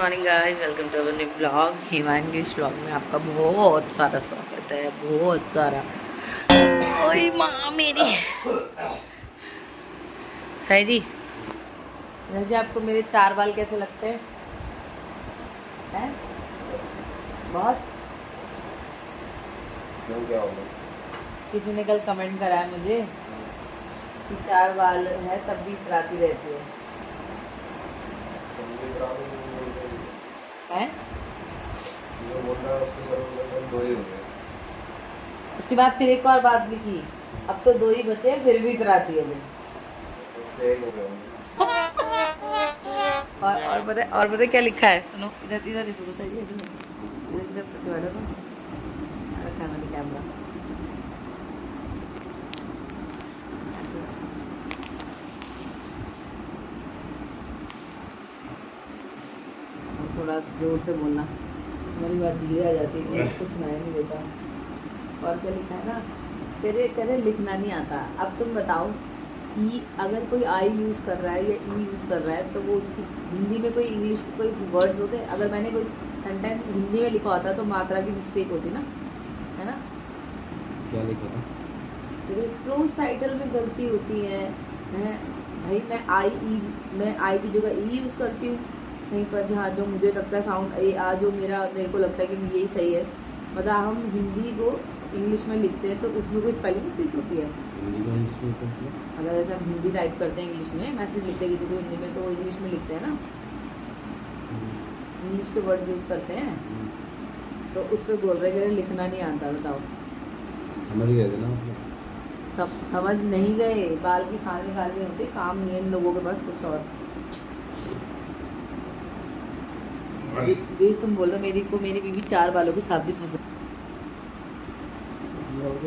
Morning guys, welcome to our new blog. हिमांगिश blog में आपका बहुत सारा स्वागत है, बहुत सारा। ओए माँ मेरी सही जी। जी आपको मेरे 4 बाल कैसे लगते हैं? हैं? बहुत। क्या होगा? किसी ने कल कमेंट करा है मुझे कि 4 बाल है तब भी इतराती रहती है। हैं? उसके बाद फिर एक और बात लिखी, अब तो 2 ही बचे हैं फिर भी इतराती है वो। और पता क्या लिखा है? सुनो, इधर इधर देखो, बताइए इधर इधर इधर प्रतिवाड़ा को रखा मैंने कैमरा। थोड़ा जोर से बोलना, मेरी बात धीरे आ जाती है, इसको सुनाई नहीं देता। और क्या लिखा है ना, तेरे तेरे लिखना नहीं आता। अब तुम बताओ, ई अगर कोई आई यूज़ कर रहा है या ई यूज़ कर रहा है तो वो उसकी हिंदी में कोई इंग्लिश के कोई वर्ड्स होते हैं। अगर मैंने कोई सेंटेंस हिंदी में लिखा होता तो मात्रा की मिस्टेक होती ना, है ना? क्या लिखा था? तेरे क्लोज टाइटल में गलती होती है। मैं भाई मैं आई की जगह ई यूज़ करती हूँ कहीं पर, जहाँ जो मुझे लगता है साउंड ए आ जो मेरे को लगता है कि यही सही है। मतलब हम हिंदी को इंग्लिश में लिखते हैं तो उसमें कोई स्पेलिंग मिस्टेक्स होती है। अगर जैसे हम हिंदी टाइप करते हैं इंग्लिश में, मैसेज लिखते हैं किसी को हिंदी में तो इंग्लिश में लिखते हैं ना, इंग्लिश के वर्ड्स यूज करते हैं। तो उस पर बोल रहे कि लिखना नहीं आता। बताओ, समझ गए थे ना? सब समझ नहीं गए। बाल की खाल निकालनी होती, काम नहीं है इन लोगों के पास कुछ और। देश तुम बोलो मेरी बीवी 4 बालों की शादी पसंद।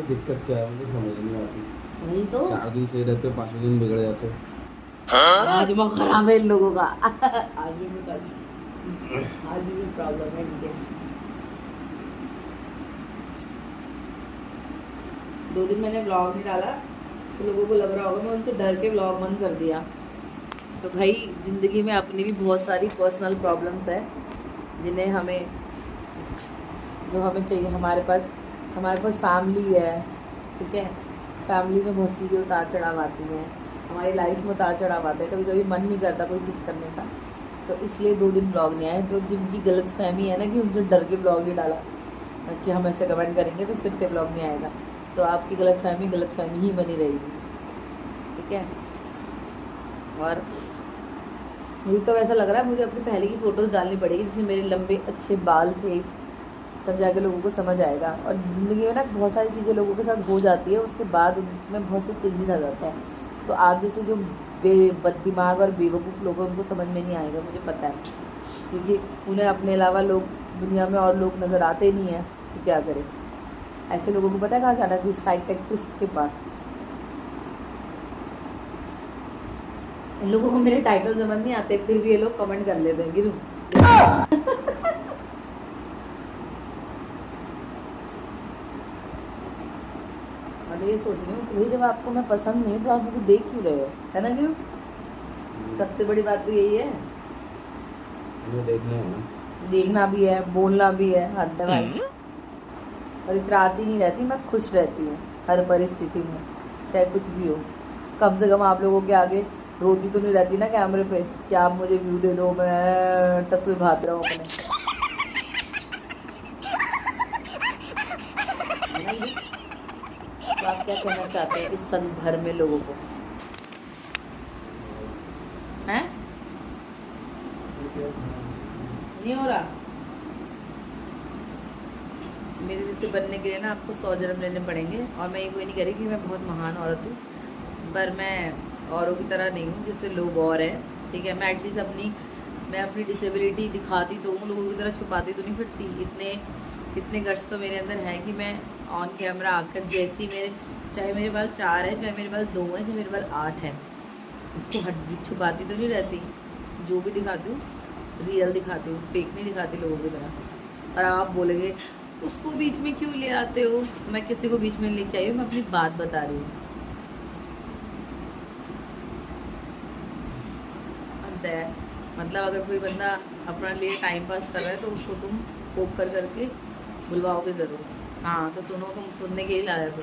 दिक्कत क्या है मुझे समझ नहीं आती। वही तो 4 दिन सही रहते हो, 5वें दिन बिगड़ जाते हो। आज मौका खराब है इन लोगों का। आज भी प्रॉब्लम है इनके। 2 दिन मैंने व्लॉग नहीं डाला तो लोगों को लग रहा होगा मैं उनसे डर के व्लॉग बंद कर दिया। तो भाई ज़िंदगी में अपनी भी बहुत सारी पर्सनल प्रॉब्लम्स है जिन्हें हमें चाहिए। हमारे पास फैमिली है, ठीक है। फैमिली में बहुत चीज़ें उतार चढ़ाव आती हैं, हमारी लाइफ में उतार चढ़ाव आते हैं। कभी कभी मन नहीं करता कोई चीज़ करने का, तो इसलिए 2 दिन ब्लॉग नहीं आए। तो जिनकी गलत फहमी है ना कि उनसे डर के ब्लॉग नहीं डाला कि हम ऐसे कमेंट करेंगे तो फिर से ब्लॉग नहीं आएगा, तो आपकी गलत फहमी ही बनी रहेगी, ठीक है। और मुझे तो ऐसा लग रहा है मुझे अपनी पहले की फ़ोटोज़ डालनी पड़ेगी जिसमें मेरे लंबे अच्छे बाल थे, तब जाके लोगों को समझ आएगा। और ज़िंदगी में ना बहुत सारी चीज़ें लोगों के साथ हो जाती है, उसके बाद उनमें बहुत से चेंजेस आ जाते हैं। तो आप जैसे जो बददिमाग और बेवकूफ़ लोग हैं उनको समझ में नहीं आएगा, मुझे पता है, क्योंकि उन्हें अपने अलावा लोग दुनिया में और लोग नज़र आते नहीं हैं। तो क्या करें, ऐसे लोगों को पता है कहाँ जाना चाहिए? साइकेट्रिस्ट के पास। इन लोगों को मेरे टाइटल समझ नहीं आते, फिर भी ये लोग कमेंट कर लेते हैं गिरू। और ये सोच रही हूँ भाई जब आपको मैं पसंद नहीं तो आप मुझे देख क्यों रहे हो, है ना गिरू? सबसे बड़ी बात तो यही है। देखना भी है, बोलना भी है, हद है भाई। और इतराती नहीं रहती, मैं खुश रहती हूँ हर परिस्थिति में, चाहे कुछ भी हो। कम से कम आप लोगों के आगे रोती तो नहीं रहती ना कैमरे पे कि आप मुझे व्यू दे दो, मैं तस्वीर भाग रहा हूँ अपने। तो आप क्या कहना चाहते हैं इस सन भर में लोगों को, हैं? नहीं हो रहा। मेरे जैसे बनने के लिए ना आपको 100 जन्म लेने पड़ेंगे। और मैं ये कोई नहीं कह रही कि मैं बहुत महान औरत हूँ, पर मैं औरों की तरह नहीं हूँ जिससे लोग और हैं, ठीक है। मैं एटलीस्ट मैं अपनी डिसेबिलिटी दिखाती तो हूँ, लोगों की तरह छुपाती तो नहीं फिरती। इतने गट्स तो मेरे अंदर है कि मैं ऑन कैमरा आकर जैसी चाहे मेरे बाल 4 हैं, चाहे मेरे बाल 2 हैं, चाहे मेरे बाल 8 हैं, उसको छुपाती तो नहीं रहती। जो भी दिखाती हूँ रियल दिखाती हूँ, फेक नहीं दिखाती लोगों की तरह। और आप बोलेंगे उसको बीच में क्यों ले आते हो? मैं किसी को बीच में लेके आई हूँ, मैं अपनी बात बता रही हूँ। मतलब अगर कोई बंदा अपना लिए टाइम पास कर रहा है तो उसको तुम पोक कर करके बुलवाओगे ज़रूर। हाँ तो सुनो, तुम सुनने के ही लायक हो।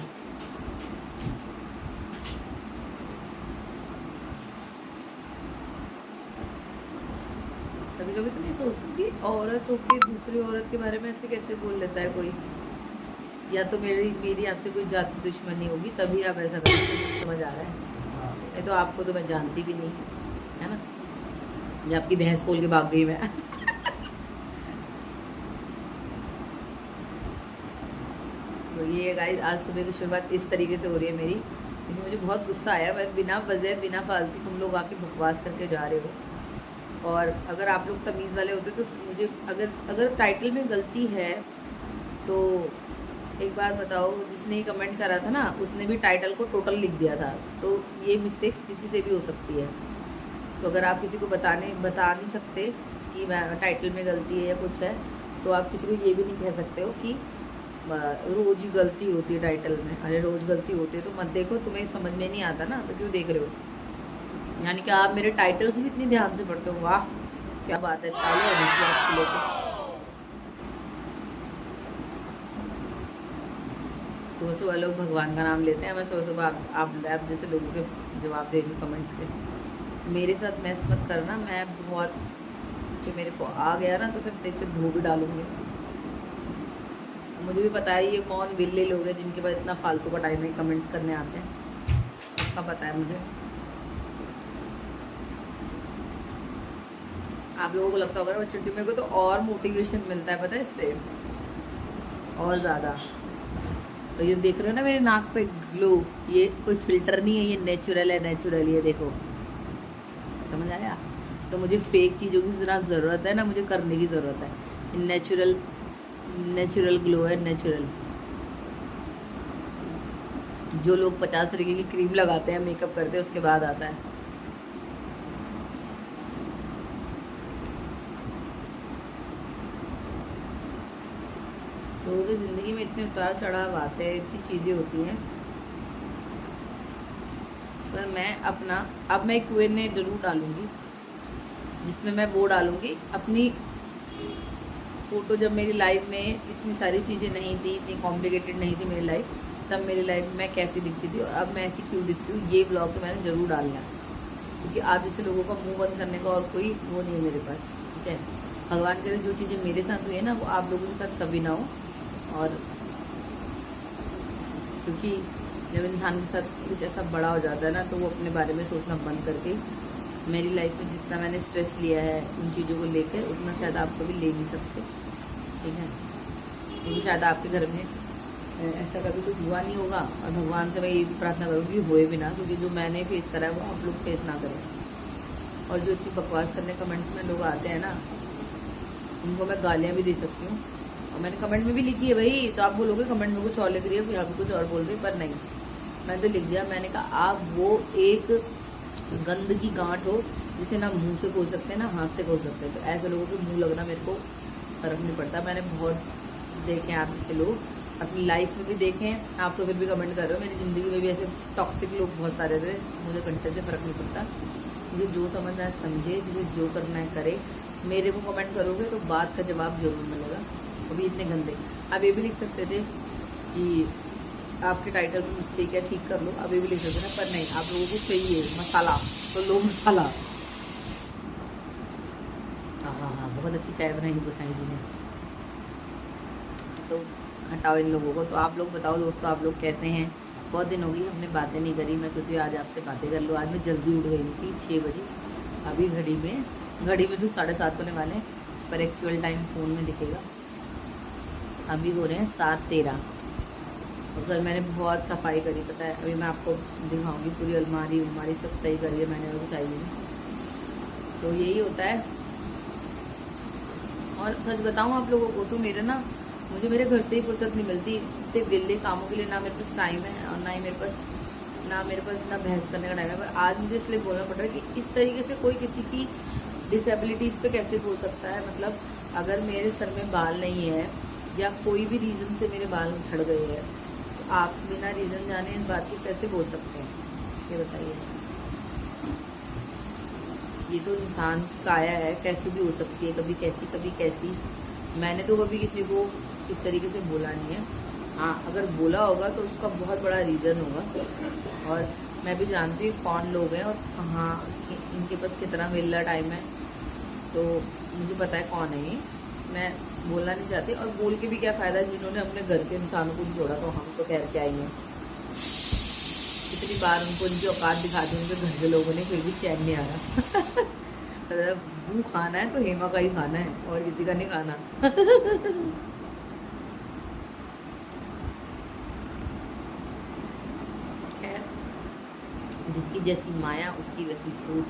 कभी कभी तो नहीं सोचती कि औरत होके दूसरी औरत के बारे में ऐसे कैसे बोल लेता है कोई। या तो मेरी मेरी आपसे कोई जाति दुश्मनी होगी तभी आप ऐसा करते हो, समझ आ रहा है। नहीं तो आपको तो मैं जानती भी नहीं, है ना। ये आपकी भैंस खोल के भाग गई मैं। तो ये गाइस आज सुबह की शुरुआत इस तरीके से हो रही है मेरी, क्योंकि मुझे बहुत गुस्सा आया। मैं बिना वजह बिना फालतू तुम लोग आके बकवास करके जा रहे हो। और अगर आप लोग तमीज़ वाले होते तो मुझे अगर अगर टाइटल में गलती है तो एक बात बताओ, जिसने कमेंट करा था ना उसने भी टाइटल को टोटल लिख दिया था। तो ये मिस्टेक्स किसी से भी हो सकती है। तो अगर आप किसी को बता नहीं सकते कि टाइटल में गलती है या कुछ है, तो आप किसी को ये भी नहीं कह सकते हो कि रोज़ ही गलती होती है टाइटल में। अरे रोज़ गलती होती है तो मत देखो, तुम्हें समझ में नहीं आता ना तो क्यों देख रहे हो। यानी कि आप मेरे टाइटल्स भी इतनी ध्यान से पढ़ते हो, वाह क्या बात है। चालू है आपको लेकर सुबह सुबह लोग भगवान का नाम लेते हैं, मैं सुबह सुबह आप जैसे लोगों के जवाब दे रही हूँ कमेंट्स के। मेरे साथ मैस मत करना, मैं बहुत कि मेरे को आ गया ना तो फिर सही से धो भी डालूंगी। मुझे भी पता है ये कौन विल्ले लोग हैं जिनके पास इतना फालतू का टाइम है कमेंट्स करने आते हैं, सबका पता है मुझे। आप लोगों को लगता होगा ना छुट्टी मेरे को तो और मोटिवेशन मिलता है पता है इससे और ज़्यादा। तो ये देख रहे हो ना मेरे नाक पे ग्लो, ये कोई फिल्टर नहीं है, ये नेचुरल है, नेचुरल। ये देखो, समझ आया। तो मुझे फेक चीज़ों की ज़रा ज़रूरत है ना, मुझे करने की ज़रूरत है। नेचुरल नेचुरल ग्लो है, नेचुरल। जो लोग 50 तरीके की क्रीम लगाते हैं, मेकअप करते हैं, उसके बाद आता है। लोगों की ज़िंदगी में इतने उतार चढ़ाव आते हैं, इतनी चीज़ें होती हैं, पर मैं अपना अब मैं Q&A जरूर डालूंगी जिसमें मैं वो डालूंगी अपनी फ़ोटो। जब मेरी लाइफ में इतनी सारी चीज़ें नहीं थी, इतनी कॉम्प्लिकेटेड नहीं थी मेरी लाइफ, तब मेरी लाइफ में मैं कैसी दिखती थी और अब मैं ऐसी क्यों दिखती हूँ, ये ब्लॉग तो मैंने ज़रूर डालना है। क्योंकि आप जैसे लोगों का मुंह बंद करने का और कोई वो नहीं है मेरे पास, ठीक है। भगवान करे जो चीज़ें मेरे साथ हुई है ना वो आप लोगों के साथ कभी ना हो। और क्योंकि जब इंसान के साथ कुछ ऐसा बड़ा हो जाता है ना तो वो अपने बारे में सोचना बंद करके, मेरी लाइफ में जितना मैंने स्ट्रेस लिया है उन चीज़ों को लेकर उतना शायद आप कभी ले नहीं सकते, ठीक है। क्योंकि शायद आपके घर में ऐसा कभी कुछ हुआ नहीं होगा और भगवान से मैं ये भी प्रार्थना करूँगी होए भी ना, क्योंकि जो मैंने फेस करा है वो आप लोग फेस ना करें। और जो इतनी बकवास करने कमेंट्स में लोग आते हैं ना उनको मैं गालियाँ भी दे सकती हूँ, और मैंने कमेंट में भी लिखी है भाई। तो आप बोलोगे कमेंट में कुछ और लिख रही है, फिर यहाँ पे कुछ और बोल रही है, पर नहीं, मैंने तो लिख दिया। मैंने कहा आप वो एक गंद की गांठ हो जिसे ना मुंह से खोल सकते हैं ना हाथ से खोल सकते हैं। तो ऐसे लोगों के मुंह लगना मेरे को फ़र्क नहीं पड़ता। मैंने बहुत देखे हैं आप जैसे लोग, अपनी लाइफ में भी देखे हैं। आप तो फिर भी कमेंट कर रहे हो, मेरी ज़िंदगी में भी ऐसे टॉक्सिक लोग बहुत सारे थे। मुझे कंटेंट से फ़र्क नहीं पड़ता, मुझे जो समझना है समझे, जिसे जो करना है करे। मेरे को कमेंट करोगे तो बात का जवाब जरूर मिलेगा। अभी इतने गंदे आप ये भी लिख सकते थे कि आपके टाइटल में मिस्टेक है, ठीक कर लो, अभी भी लिख सकते थे, पर नहीं, आप लोगों को चाहिए मसाला तो लो मसाला। हाँ, बहुत अच्छी चाय बनाई गोसाई जी ने। तो हटाओ इन लोगों को। तो आप लोग बताओ दोस्तों, आप लोग कैसे हैं। बहुत दिन हो गई हमने बातें नहीं करी, मैं सोची आज आपसे बातें कर लो। आज मैं जल्दी उठ गई थी 6 बजे। अभी घड़ी में तो 7:30 होने वाले, पर एक्चुअल टाइम फ़ोन में दिखेगा। अभी हो रहे हैं 7:13। और कल मैंने बहुत सफाई करी, पता है। अभी मैं आपको दिखाऊंगी पूरी अलमारी सब सही करी है मैंने, वो चाहिए। तो यही होता है। और सच बताऊं आप लोगों को तो मुझे मेरे घर से ही फुर्सत नहीं मिलती इतने विले कामों के लिए। ना मेरे पास टाइम है और ना मेरे पास ना बहस करने का टाइम है। पर आज मुझे इसलिए बोलना पड़ रहा है कि इस तरीके से कोई किसी की डिसेबिलिटीज़ पे कैसे बोल सकता है। मतलब अगर मेरे सर में बाल नहीं है या कोई भी रीज़न से मेरे बाल झड़ गए हैं, तो आप बिना रीज़न जाने इस बात को कैसे बोल सकते हैं, ये बताइए। ये तो इंसान की काया है, कैसी भी हो सकती है, कभी कैसी कभी कैसी। मैंने तो कभी किसी को इस तरीके से बोला नहीं है। हाँ, अगर बोला होगा तो उसका बहुत बड़ा रीज़न होगा, और मैं भी जानती हूँ कौन लोग हैं और कहाँ इनके पास कितना मिलना टाइम है, तो मुझे पता है कौन है ये। मैं बोलना नहीं चाहती, और बोल के भी क्या फ़ायदा, जिन्होंने अपने घर के इंसानों को भी जोड़ा, तो हम तो खैर क्या ही हैं। कितनी बार उनको उनकी औकात दिखा दी उनके घर के लोगों ने, फिर भी चैन नहीं आ रहा। अगर वो खाना है तो हेमा का ही खाना है, और किसी का नहीं खाना। खैर, जिसकी जैसी माया उसकी वैसी सोच।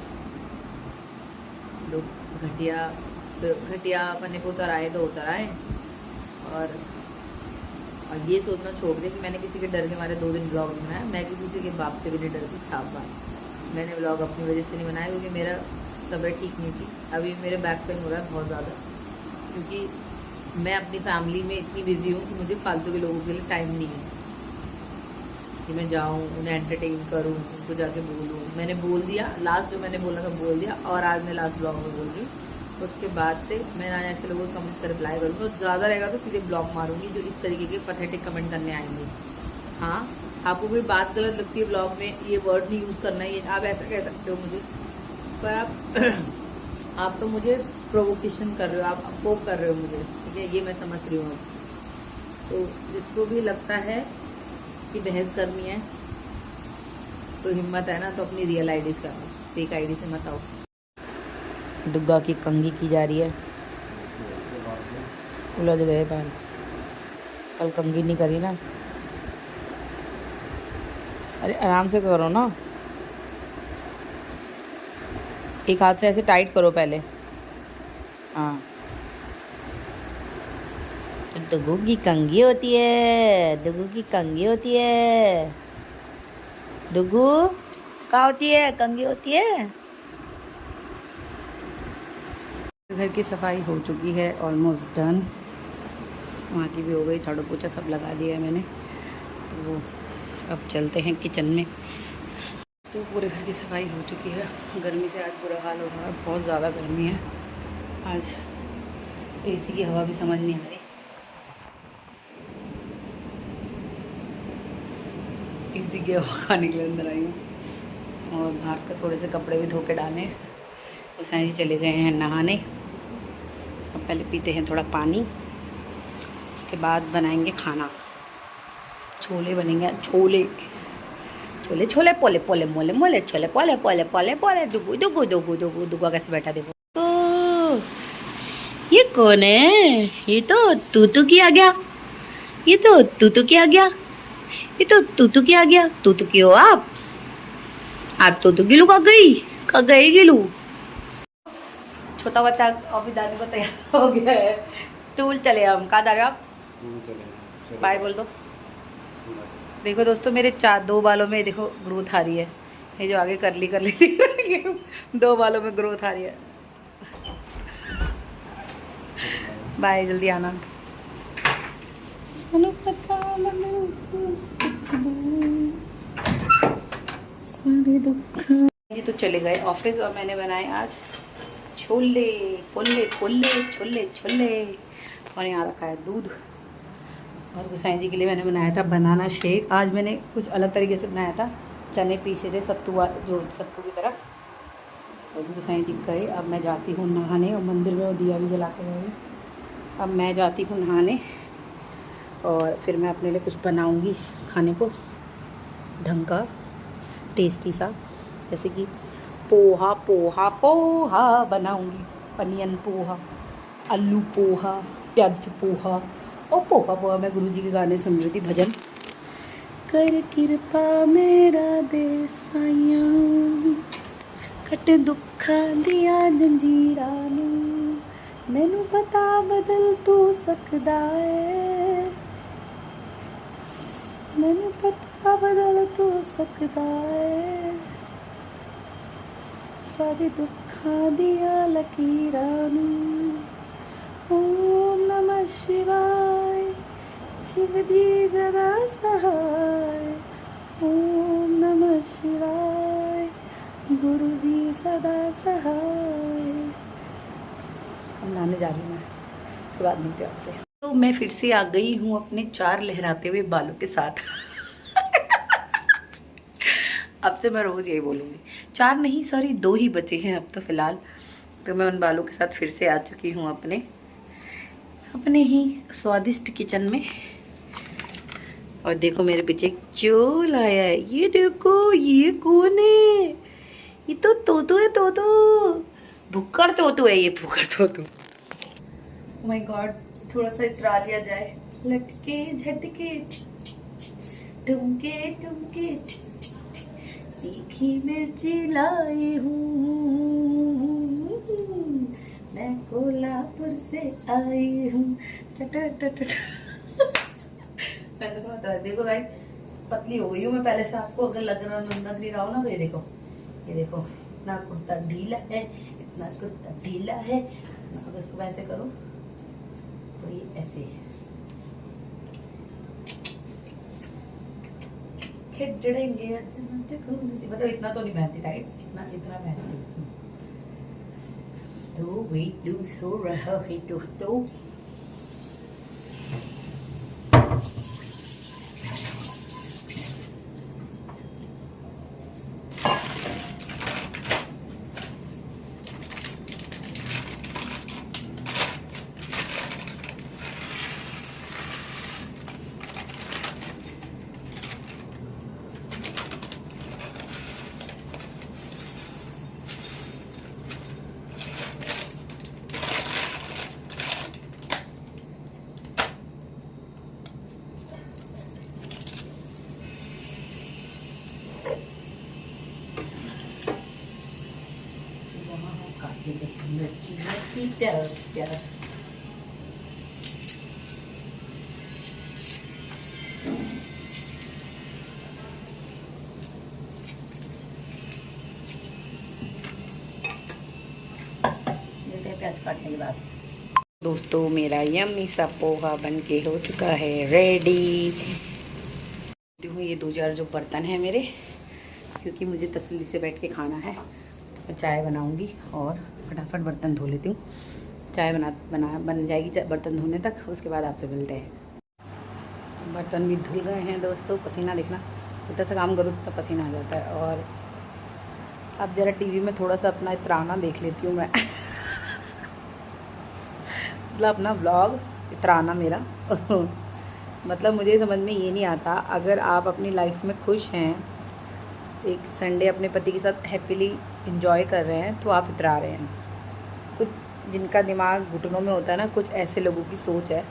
लोग घटिया तो घटिया पने को उतर आए तो उतर आए, और ये सोचना छोड़ दे कि मैंने किसी के डर के मारे 2 दिन ब्लॉग नहीं बनाया। मैं किसी के बाप से भी नहीं डरती, साफ बात। मैंने ब्लॉग अपनी वजह से नहीं बनाया क्योंकि मेरा तबीयत ठीक नहीं थी। अभी मेरे बैक पेन हो रहा है बहुत ज़्यादा, क्योंकि मैं अपनी फैमिली में इतनी बिजी हूँ कि मुझे फालतू के लोगों के लिए टाइम नहीं है कि मैं जाऊँ उन्हें एंटरटेन करूँ, उनको जाके बोलूँ। मैंने बोल दिया, लास्ट जो मैंने बोला था बोल दिया, और आज मैं लास्ट ब्लॉग में बोल रही हूँ। उसके बाद से मैं ना ऐसे लोगों के कमेंट्स का रिप्लाई करूँगी, और ज़्यादा रहेगा तो सीधे ब्लॉग मारूंगी जो इस तरीके के पथेटिक कमेंट करने आएंगे। हाँ, आपको कोई बात गलत लगती है ब्लॉग में, ये वर्ड नहीं यूज़ करना है, ये आप ऐसा कह सकते हो मुझे, पर आप तो मुझे प्रोवोकेशन कर रहे हो, आप अपोक कर रहे हो मुझे, ठीक है, ये मैं समझ रही हूँ। तो जिसको भी लगता है कि बहस करनी है तो हिम्मत है ना, तो अपनी रियल आईडी से आओ, फेक आईडी से मत आओ। दुग्गा की कंघी की जा रही है, उलझ गए पैर। कल कंघी नहीं करी ना, अरे आराम से करो ना, एक हाथ से ऐसे टाइट करो पहले। हाँ, दुगू की कंघी होती है, दुगू की कंघी होती है। दुगू कहाँ होती है? कंघी होती है। घर की सफाई हो चुकी है, ऑलमोस्ट डन। वहाँ की भी हो गई, झाड़ू पोछा सब लगा दिया है मैंने। तो अब चलते हैं किचन में। तो पूरे घर की सफाई हो चुकी है। गर्मी से आज बुरा हाल हो रहा है, बहुत ज़्यादा गर्मी है आज। एसी की हवा भी समझ नहीं आ रही। एसी की हवा खाने के लिए अंदर आई हूँ, और बाहर का थोड़े से कपड़े भी धो के डाले। उसाई जी चले गए हैं नहाने। अब पहले पीते हैं थोड़ा पानी, उसके बाद बनाएंगे खाना। छोले बनेंगे, छोले छोले छोले पोले पोले मोले मोले छोले पोले पोले पोले पोले। दुगु दुगु दुगु दुगु दुगु कैसे बैठा देखो। तो ये कौन है? ये तो तूतू किया गया, ये तो तूतू किया गया, ये तो तूतू किया गया। तूतू की हो आप तो गिलू का गई गिलू। छोटा बच्चा अभी दादी को तैयार हो गया है, टूल चले हम। कहाँ जा रहे हो आप? बाय बोल दो। देखो दोस्तों, मेरे 2 बालों में देखो ग्रोथ आ रही है। ये जो आगे कर ली थी 2 बालों में ग्रोथ आ रही है। बाय, जल्दी आना। ये तो चले गए ऑफिस, और मैंने बनाए आज छोले पोले पोले छोले छोले। और यहाँ रखा है दूध, और गुसाई जी के लिए मैंने बनाया था बनाना शेक। आज मैंने कुछ अलग तरीके से बनाया था, चने पीसे थे सत्तू जो सत्तू की तरह। और गुसाई जी गए, अब मैं जाती हूँ नहाने, और मंदिर में वो दिया भी जला के गए। अब मैं जाती हूँ नहाने, और फिर मैं अपने लिए कुछ बनाऊँगी खाने को ढंग का, टेस्टी सा, जैसे कि पोहा पोहा पोहा बनाऊँगी। पनियन पोहा, आलू पोहा, प्याज पोहा और पोहा पोहा। मैं गुरुजी के गाने सुन रही थी, भजन। कर कृपा मेरा दे साइयां, कट दुखा दिया जंजीरा नू, मैनू पता बदल तू सकदा है, मैनू पता बदल तू सकदा है, सारे दुखा दिया लकीरा नू। ओम नमः शिवाय, शिव दी जरा सहाय। ओम नमः शिवाय, गुरुजी सदा सहाय। हम नहाने जा रही हूँ मैं, उसके बाद मिलते हैं आपसे। तो मैं फिर से आ गई हूँ अपने 4 लहराते हुए बालों के साथ। अब से मैं रोज यही बोलूँगी, 4 नहीं सॉरी 2 ही बचे हैं अब तो फिलहाल। तो मैं उन बालों के साथ फिर से आ चुकी हूँ अपने ही स्वादिष्ट किचन में। और देखो मेरे पीछे एक चोल आया है, ये देखो ये कौन है? ये तो तोतू है, तोतू भुक्कड़ तोतू है, ये भुक्कड़ तोतू। ओह माय गॉड, थोड़ा सा इतरा लिया जाए। लटके झटके ठुमके ठुमके तीखी मिर्ची लाई हूँ, मैं कोल्हापुर से आई हूँ। पहले से मैं देखो गाइस पतली हो गई हूँ मैं पहले से। आपको अगर लग रहा रहा हो ना तो ये देखो इतना कुर्ता ढीला है, इतना कुर्ता ढीला है। अगर इसको वैसे करो तो ये ऐसे खिड़ेंगे, मतलब इतना तो नहीं पहनती टाइट, इतना पहनती हूँ। तो वेट लूज हो रहा है दोस्तों। मिर्ची प्याज काटने के बाद। दोस्तों मेरा यम्मी सा पोहा बन के हो चुका है रेडी। ये 2 जो बर्तन है मेरे, क्योंकि मुझे तसल्ली से बैठ के खाना है। तो चाय बनाऊंगी और फटाफट बर्तन धो लेती हूँ। चाय बन जाएगी बर्तन धोने तक, उसके बाद आपसे मिलते हैं। बर्तन भी धुल रहे हैं दोस्तों। पसीना देखना, इतना सा काम करो तो पसीना आ जाता है। और अब ज़रा टीवी में थोड़ा सा अपना इतराना देख लेती हूँ मैं। मतलब अपना व्लॉग इतराना मेरा। मतलब मुझे समझ में ये नहीं आता, अगर आप अपनी लाइफ में खुश हैं, एक संडे अपने पति के साथ हैप्पीली एंजॉय कर रहे हैं, तो आप इतरा रहे हैं। कुछ जिनका दिमाग घुटनों में होता है ना, कुछ ऐसे लोगों की सोच है।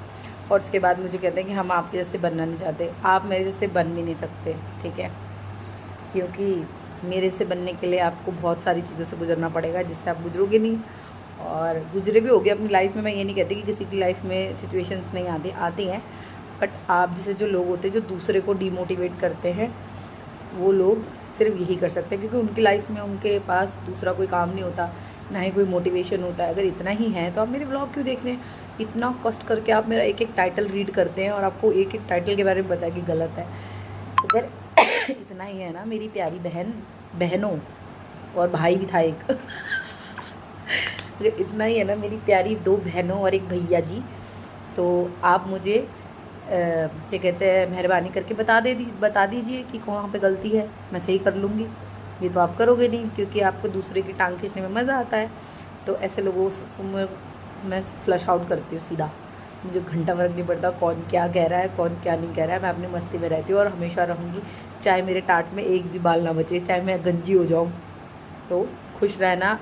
और उसके बाद मुझे कहते हैं कि हम आपके जैसे बनना नहीं चाहते। आप मेरे जैसे बन भी नहीं सकते, ठीक है? क्योंकि मेरे से बनने के लिए आपको बहुत सारी चीज़ों से गुजरना पड़ेगा, जिससे आप गुजरोगे नहीं। और गुजरे भी होगे अपनी लाइफ में। मैं ये नहीं कहती कि किसी की लाइफ में सिचुएशंस नहीं आती हैं, बट आप जैसे जो लोग होते हैं जो दूसरे को डिमोटिवेट करते हैं, वो लोग सिर्फ यही कर सकते हैं, क्योंकि उनकी लाइफ में उनके पास दूसरा कोई काम नहीं होता, ना ही कोई मोटिवेशन होता है। अगर इतना ही है तो आप मेरे ब्लॉग क्यों देख रहे हैं? इतना कष्ट करके आप मेरा एक टाइटल रीड करते हैं और आपको एक टाइटल के बारे में पता है कि गलत है। अगर इतना ही है ना मेरी प्यारी बहनों, और भाई भी था एक। अगर इतना ही है ना मेरी प्यारी 2 बहनों और एक भैया जी, तो आप मुझे क्या कहते हैं, मेहरबानी करके बता दीजिए कि कहाँ पे गलती है, मैं सही कर लूँगी। ये तो आप करोगे नहीं, क्योंकि आपको दूसरे की टांग खींचने में मज़ा आता है। तो ऐसे लोगों को मैं फ्लश आउट करती हूँ सीधा। मुझे घंटा फर्क नहीं पड़ता कौन क्या कह रहा है, कौन क्या नहीं कह रहा है। मैं अपनी मस्ती में रहती हूँ और हमेशा रहूँगी, चाहे मेरे टाट में एक भी बाल ना बचे, चाहे मैं गंजी हो जाऊँ। तो खुश रहना,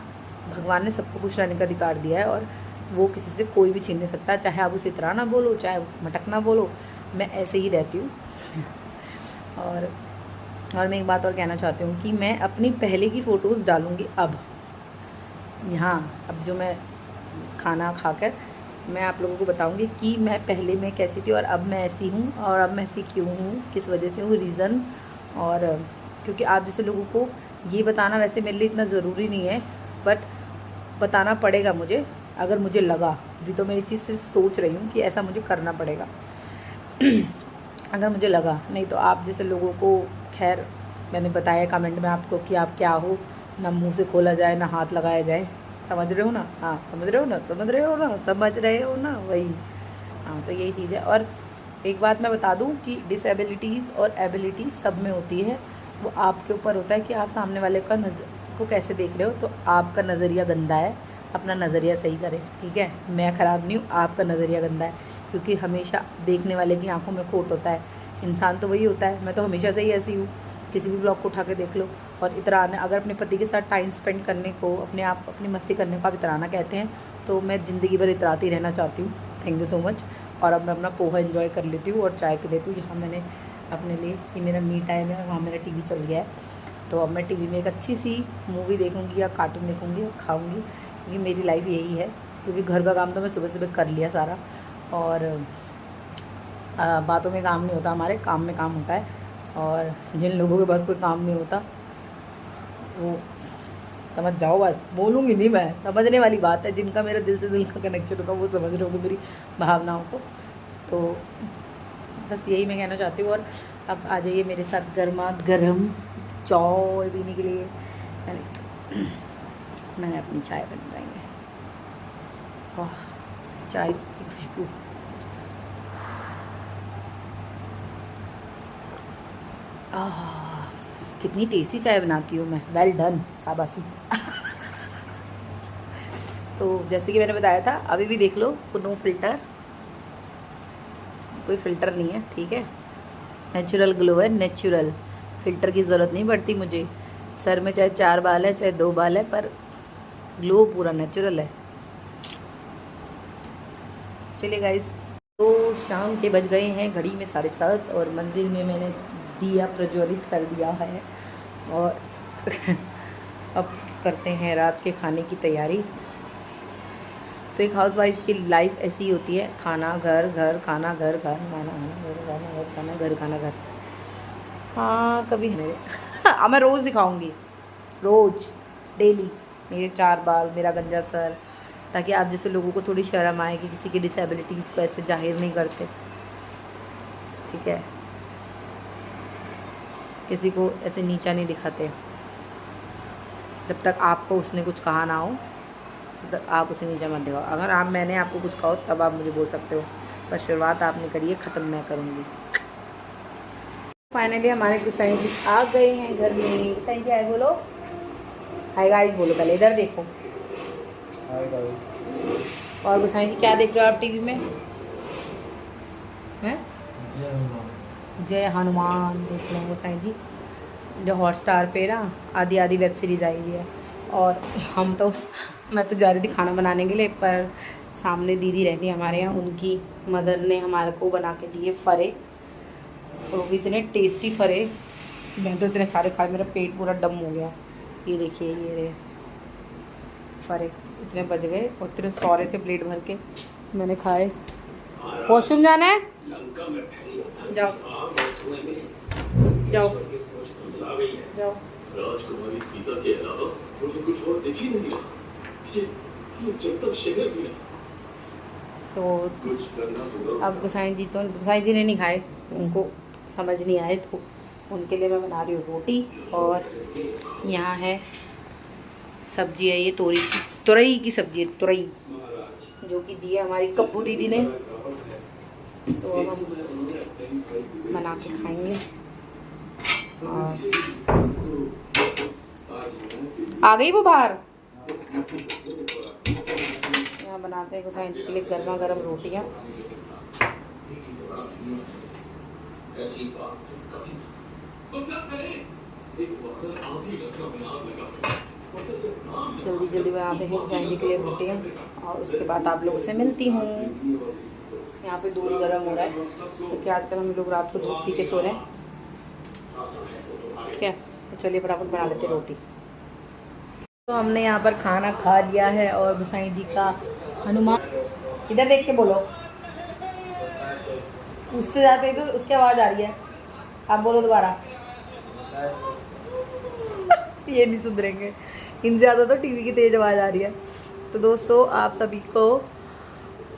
भगवान ने सबको खुश रहने का अधिकार दिया है, और वो किसी से कोई भी छीन नहीं सकता। चाहे आप उसे इतना ना बोलो, चाहे उसे मटक ना बोलो, मैं ऐसे ही रहती हूँ। और मैं एक बात और कहना चाहती हूँ कि मैं अपनी पहले की फ़ोटोज़ डालूँगी अब यहाँ। अब जो मैं खाना खाकर मैं आप लोगों को बताऊँगी कि मैं पहले में कैसी थी और अब मैं ऐसी हूँ, और अब मैं ऐसी क्यों हूँ, किस वजह से हूँ, रीज़न। और क्योंकि आप जैसे लोगों को ये बताना वैसे मेरे लिए इतना ज़रूरी नहीं है, बट बताना पड़ेगा मुझे, अगर मुझे लगा। अभी तो मैं ये चीज़ सिर्फ सोच रही हूँ कि ऐसा मुझे करना पड़ेगा। अगर मुझे लगा, नहीं तो आप जैसे लोगों को, खैर मैंने बताया कमेंट में आपको कि आप क्या हो, ना मुंह से खोला जाए ना हाथ लगाया जाए। समझ रहे हो ना? हाँ समझ रहे हो ना? समझ रहे हो ना? समझ रहे हो ना? वही। हाँ तो यही चीज़ है। और एक बात मैं बता दूं कि डिसेबिलिटीज़ और एबिलिटी सब में होती है। वो आपके ऊपर होता है कि आप सामने वाले का को कैसे देख रहे हो। तो आपका नज़रिया गंदा है, अपना नज़रिया सही करें, ठीक है? मैं ख़राब नहीं हूँ, आपका नज़रिया गंदा है, क्योंकि हमेशा देखने वाले की आंखों में खोट होता है। इंसान तो वही होता है। मैं तो हमेशा से ही ऐसी हूँ, किसी भी ब्लॉग को उठा के देख लो। और इतराना, अगर अपने पति के साथ टाइम स्पेंड करने को, अपनी मस्ती करने को आप इतराना कहते हैं, तो मैं ज़िंदगी भर इतराती रहना चाहती हूँ। Thank you so much. और अब मैं अपना पोहा एंजॉय कर लेती हूँ और चाय पी लेती हूँ। यहाँ मैंने अपने लिए, ये मेरा मी टाइम है, वहाँ मेरा टीवी चल गया है। तो अब मैं टीवी में एक अच्छी सी मूवी देखूँगी या कार्टून देखूँगी और खाऊँगी, क्योंकि मेरी लाइफ यही है। क्योंकि घर का काम तो मैं सुबह सुबह कर लिया सारा, और बातों में काम नहीं होता, हमारे काम में काम होता है। और जिन लोगों के पास कोई काम नहीं होता वो समझ जाओ, बस बोलूँगी नहीं मैं, समझने वाली बात है। जिनका मेरा दिल से दिल का कनेक्शन होगा वो समझ रहे होंगे मेरी भावनाओं को। तो बस यही मैं कहना चाहती हूँ। और अब आ जाइए मेरे साथ गर्मा गर्म चाय पीने के लिए। मैंने अपनी चाय बनवाई है। वाह, चाय की खुशबू। कितनी टेस्टी चाय बनाती हूँ मैं। वेल डन, शाबाशी। तो जैसे कि मैंने बताया था, अभी भी देख लो, नो फिल्टर, कोई फ़िल्टर नहीं है, ठीक है? नेचुरल ग्लो है, नेचुरल। फ़िल्टर की ज़रूरत नहीं पड़ती मुझे। सर में चाहे 4 बाल है चाहे 2 बाल है, पर ग्लो पूरा नेचुरल है। चलिए गाइस, तो शाम के बज गए हैं घड़ी में 7:30 और मंदिर में मैंने दिया प्रज्वलित कर दिया है। और अब करते हैं रात के खाने की तैयारी। तो एक हाउसवाइफ की लाइफ ऐसी ही होती है, खाना घर घर, खाना घर घर, खाना घर, खाना घर, खाना घर, खाना घर। हाँ कभी मेरे अब मैं रोज़ दिखाऊंगी, रोज़, डेली मेरे 4 बाल, मेरा गंजा सर, ताकि आप जैसे लोगों को थोड़ी शर्म आए कि किसी की डिसेबिलिटीज़ को ऐसे जाहिर नहीं करते, ठीक है? किसी को ऐसे नीचा नहीं दिखाते। जब तक आपको उसने कुछ कहा ना हो तब तक आप उसे नीचा मत दिखाओ। अगर मैंने आपको कुछ कहा तब आप मुझे बोल सकते हो, पर शुरुआत आपने करी है, ख़त्म मैं करूँगी। फाइनली हमारे गुसाई जी आ गए हैं घर में। गुसाई जी हाय बोलो, हाय गाइस बोलो, पहले इधर देखो। Hi guys. और गुसाई जी क्या देख रहे हो आप टीवी में? हैं? जय हनुमान देख रहे हैं गुसाई जी, जो हॉटस्टार पे ना आधी आधी वेब सीरीज़ आई हुई है। और मैं तो जा रही थी खाना बनाने के लिए, पर सामने दीदी रहती है हमारे यहाँ, उनकी मदर ने हमारे को बना के दिए फरे, और वो भी इतने टेस्टी फरे। मैं तो इतने सारे खाए, मेरा पेट पूरा डम हो गया। ये देखिए, ये रहे फरे, इतने बच गए और इतने सारे थे, प्लेट भर के मैंने खाए। वॉशरूम जाना है? जाओ जाओ जाओ। राजकुमारी सीता के अलावा मुझे कुछ और दिख ही नहीं रहा। ये जब शहर भी नहीं। तो कुछ करना होगा। अब गुसाई जी ने नहीं खाए, उनको समझ नहीं आए, तो उनके लिए मैं बना रही हूँ रोटी। और यहाँ है सब्जी, है ये तुरई की सब्जी है, तुरई, जो कि दी है हमारी कप्पू दीदी ने। तो अब हम बना के खाएंगे। और आ गई वो बाहर। यहाँ बनाते हैं गुसाई जी के लिए गर्मा गर्म रोटियाँ। जल्दी जल्दी बनाते हैं गुसाई जी के लिए रोटियाँ, और उसके बाद आप लोगों से मिलती हूँ। यहाँ पे दूध गर्म हो रहा है, क्योंकि आजकल हम लोग रात को दूध पी के सो रहे हैं, ठीक है? तो चलिए फटाफट बना लेते रोटी। तो हमने यहाँ पर खाना खा लिया है, और गुसाई जी का हनुमान, इधर देख के बोलो, उससे ज़्यादा तो उसकी आवाज़ आ रही है, आप बोलो दोबारा। ये नहीं सुधरेंगे, इन ज़्यादा तो टीवी की तेज़ आवाज़ आ रही है। तो दोस्तों, आप सभी को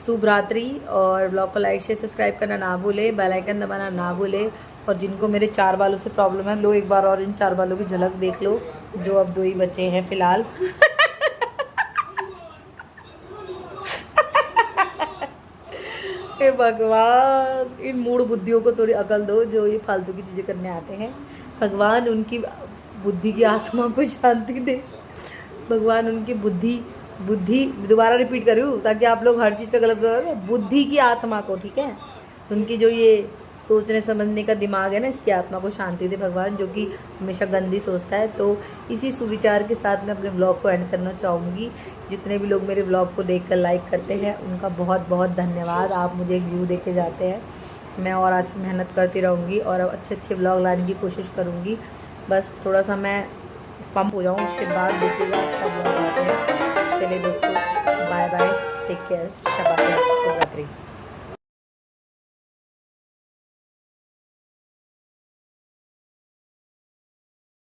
शुभ रात्रि, और ब्लॉग को लाइक शेयर सब्सक्राइब करना ना भूले, बेल आइकन दबाना ना भूले, और जिनको मेरे 4 बालों से प्रॉब्लम है, लो एक बार और इन 4 बालों की झलक देख लो, जो अब 2 ही बचे हैं फ़िलहाल। हे भगवान, इन मूड बुद्धियों को थोड़ी अकल दो जो ये फालतू की चीज़ें करने आते हैं। भगवान उनकी बुद्धि की आत्मा को शांति दे। भगवान उनकी बुद्धि दोबारा रिपीट करूँ ताकि आप लोग हर चीज़ का गलत करोगे, बुद्धि की आत्मा को, ठीक है, उनकी जो ये सोचने समझने का दिमाग है ना, इसकी आत्मा को शांति दे भगवान, जो कि हमेशा गंदी सोचता है। तो इसी सुविचार के साथ मैं अपने ब्लॉग को एंड करना चाहूँगी। जितने भी लोग मेरे ब्लॉग को देखकर लाइक करते हैं उनका बहुत बहुत धन्यवाद। आप मुझे एक व्यू दे के जाते हैं। मैं और आज से मेहनत करती रहूँगी और अब अच्छे अच्छे ब्लॉग लाने की कोशिश करूँगी। बस थोड़ा सा मैं पंप हो जाऊँ, उसके बाद देखिएगा आपका ब्लॉग आते हैं। चलिए दोस्तों, बाय बाय, टेक केयर, शब बख़ैर, शुभ रात्रि।